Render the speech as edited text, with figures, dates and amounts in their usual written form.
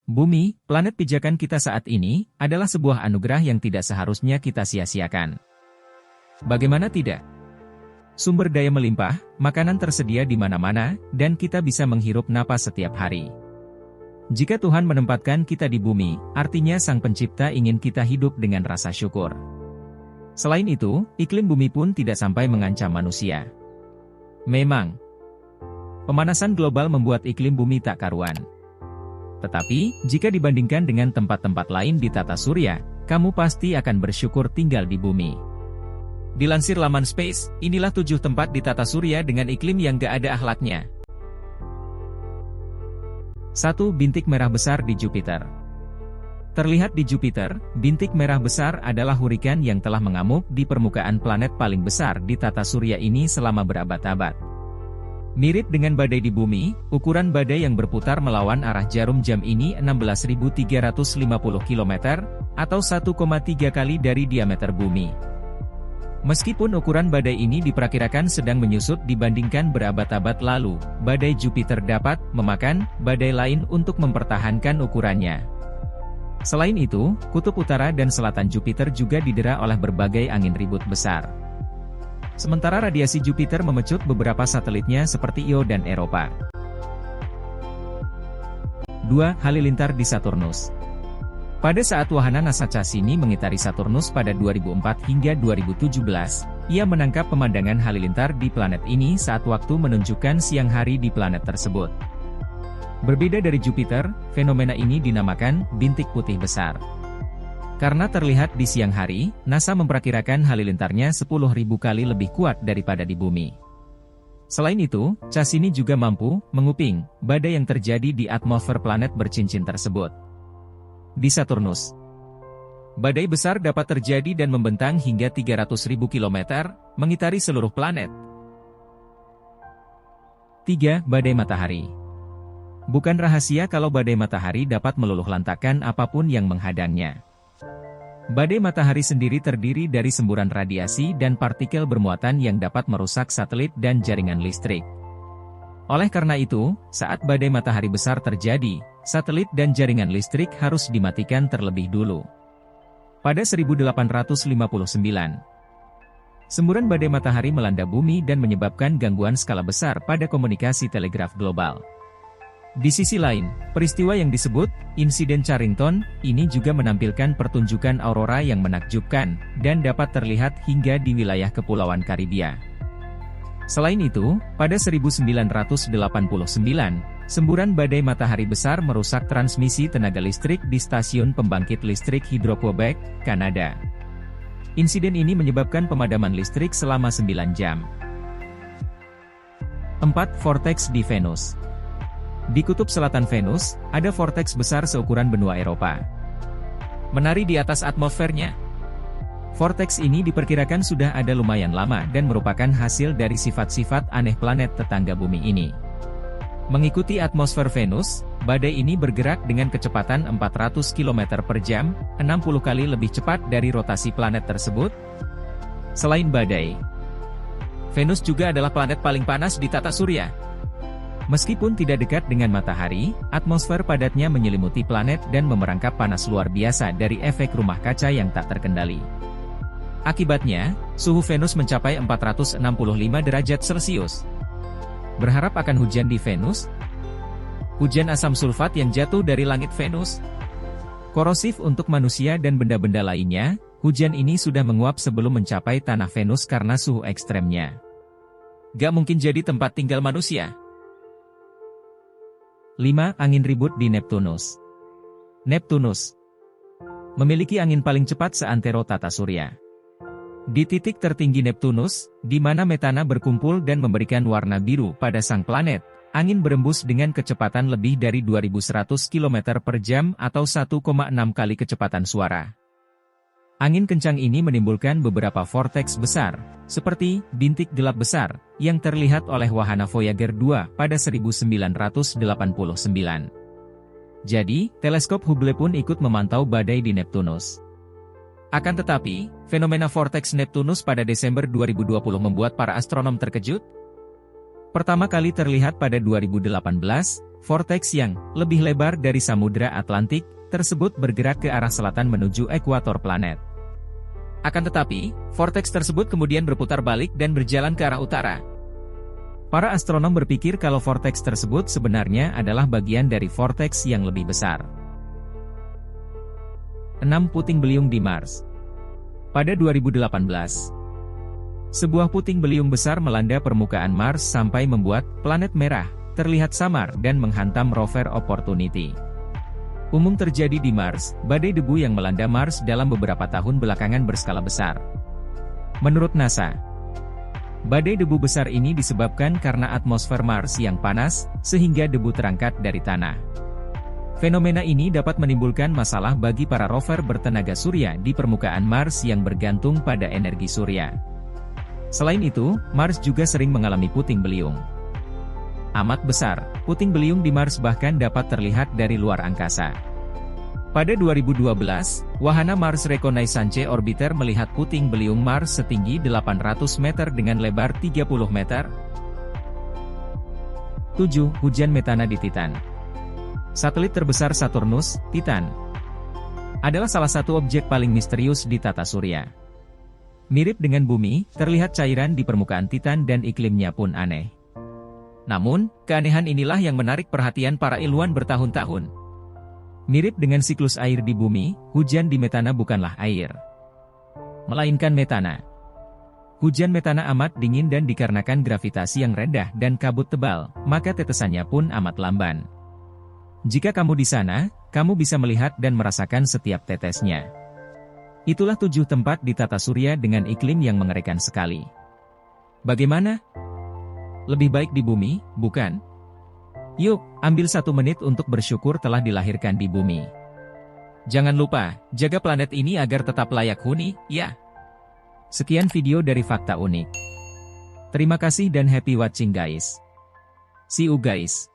Bumi, planet pijakan kita saat ini, adalah sebuah anugerah yang tidak seharusnya kita sia-siakan. Bagaimana tidak? Sumber daya melimpah, makanan tersedia di mana-mana, dan kita bisa menghirup napas setiap hari. Jika Tuhan menempatkan kita di bumi, artinya Sang Pencipta ingin kita hidup dengan rasa syukur. Selain itu, iklim bumi pun tidak sampai mengancam manusia. Memang, pemanasan global membuat iklim bumi tak karuan. Tetapi, jika dibandingkan dengan tempat-tempat lain di tata surya, kamu pasti akan bersyukur tinggal di bumi. Dilansir laman Space, inilah 7 tempat di tata surya dengan iklim yang gak ada akhlaknya. 1. Bintik merah besar di Jupiter. Terlihat di Jupiter, bintik merah besar adalah hurikan yang telah mengamuk di permukaan planet paling besar di tata surya ini selama berabad-abad. Mirip dengan badai di bumi, ukuran badai yang berputar melawan arah jarum jam ini 16.350 km, atau 1,3 kali dari diameter bumi. Meskipun ukuran badai ini diperkirakan sedang menyusut dibandingkan berabad-abad lalu, badai Jupiter dapat memakan badai lain untuk mempertahankan ukurannya. Selain itu, kutub utara dan selatan Jupiter juga didera oleh berbagai angin ribut besar. Sementara radiasi Jupiter memecut beberapa satelitnya seperti Io dan Europa. 2. Halilintar di Saturnus. Pada saat wahana NASA Cassini mengitari Saturnus pada 2004 hingga 2017, ia menangkap pemandangan halilintar di planet ini saat waktu menunjukkan siang hari di planet tersebut. Berbeda dari Jupiter, fenomena ini dinamakan bintik putih besar. Karena terlihat di siang hari, NASA memperkirakan halilintarnya 10.000 kali lebih kuat daripada di bumi. Selain itu, Cassini juga mampu menguping badai yang terjadi di atmosfer planet bercincin tersebut. Di Saturnus, badai besar dapat terjadi dan membentang hingga 300.000 km, mengitari seluruh planet. 3. Badai matahari. Bukan rahasia kalau badai matahari dapat meluluh lantakkan apapun yang menghadangnya. Badai matahari sendiri terdiri dari semburan radiasi dan partikel bermuatan yang dapat merusak satelit dan jaringan listrik. Oleh karena itu, saat badai matahari besar terjadi, satelit dan jaringan listrik harus dimatikan terlebih dulu. Pada 1859, semburan badai matahari melanda bumi dan menyebabkan gangguan skala besar pada komunikasi telegraf global. Di sisi lain, peristiwa yang disebut insiden Carrington ini juga menampilkan pertunjukan aurora yang menakjubkan dan dapat terlihat hingga di wilayah Kepulauan Karibia. Selain itu, pada 1989, semburan badai matahari besar merusak transmisi tenaga listrik di stasiun pembangkit listrik Hydro-Quebec, Kanada. Insiden ini menyebabkan pemadaman listrik selama 9 jam. 4. Vortex di Venus. Di kutub selatan Venus, ada vortex besar seukuran benua Eropa. Menari di atas atmosfernya. Vortex ini diperkirakan sudah ada lumayan lama dan merupakan hasil dari sifat-sifat aneh planet tetangga bumi ini. Mengikuti atmosfer Venus, badai ini bergerak dengan kecepatan 400 km per jam, 60 kali lebih cepat dari rotasi planet tersebut. Selain badai, Venus juga adalah planet paling panas di tata surya. Meskipun tidak dekat dengan matahari, atmosfer padatnya menyelimuti planet dan memerangkap panas luar biasa dari efek rumah kaca yang tak terkendali. Akibatnya, suhu Venus mencapai 465 derajat Celcius. Berharap akan hujan di Venus? Hujan asam sulfat yang jatuh dari langit Venus? Korosif untuk manusia dan benda-benda lainnya, hujan ini sudah menguap sebelum mencapai tanah Venus karena suhu ekstremnya. Gak mungkin jadi tempat tinggal manusia. 5. Angin ribut di Neptunus. Neptunus memiliki angin paling cepat seantero tata surya. Di titik tertinggi Neptunus, di mana metana berkumpul dan memberikan warna biru pada sang planet, angin berembus dengan kecepatan lebih dari 2100 km per jam atau 1,6 kali kecepatan suara. Angin kencang ini menimbulkan beberapa vortex besar, seperti bintik gelap besar, yang terlihat oleh wahana Voyager 2 pada 1989. Jadi, teleskop Hubble pun ikut memantau badai di Neptunus. Akan tetapi, fenomena vortex Neptunus pada Desember 2020 membuat para astronom terkejut. Pertama kali terlihat pada 2018, vortex yang lebih lebar dari Samudra Atlantik tersebut bergerak ke arah selatan menuju ekuator planet. Akan tetapi, vortex tersebut kemudian berputar balik dan berjalan ke arah utara. Para astronom berpikir kalau vortex tersebut sebenarnya adalah bagian dari vortex yang lebih besar. 6 puting beliung di Mars. Pada 2018, sebuah puting beliung besar melanda permukaan Mars sampai membuat planet merah terlihat samar dan menghantam rover Opportunity. Umum terjadi di Mars, badai debu yang melanda Mars dalam beberapa tahun belakangan berskala besar. Menurut NASA, badai debu besar ini disebabkan karena atmosfer Mars yang panas, sehingga debu terangkat dari tanah. Fenomena ini dapat menimbulkan masalah bagi para rover bertenaga surya di permukaan Mars yang bergantung pada energi surya. Selain itu, Mars juga sering mengalami puting beliung. Amat besar, puting beliung di Mars bahkan dapat terlihat dari luar angkasa. Pada 2012, wahana Mars Reconnaissance Orbiter melihat puting beliung Mars setinggi 800 meter dengan lebar 30 meter. 7. Hujan metana di Titan. Satelit terbesar Saturnus, Titan, adalah salah satu objek paling misterius di tata surya. Mirip dengan bumi, terlihat cairan di permukaan Titan dan iklimnya pun aneh. Namun, keanehan inilah yang menarik perhatian para ilmuwan bertahun-tahun. Mirip dengan siklus air di bumi, hujan di metana bukanlah air, melainkan metana. Hujan metana amat dingin dan dikarenakan gravitasi yang rendah dan kabut tebal, maka tetesannya pun amat lamban. Jika kamu di sana, kamu bisa melihat dan merasakan setiap tetesnya. Itulah 7 tempat di tata surya dengan iklim yang mengerikan sekali. Bagaimana? Lebih baik di bumi, bukan? Yuk, ambil 1 menit untuk bersyukur telah dilahirkan di bumi. Jangan lupa, jaga planet ini agar tetap layak huni, ya. Sekian video dari Fakta Unik. Terima kasih dan happy watching guys. See you guys.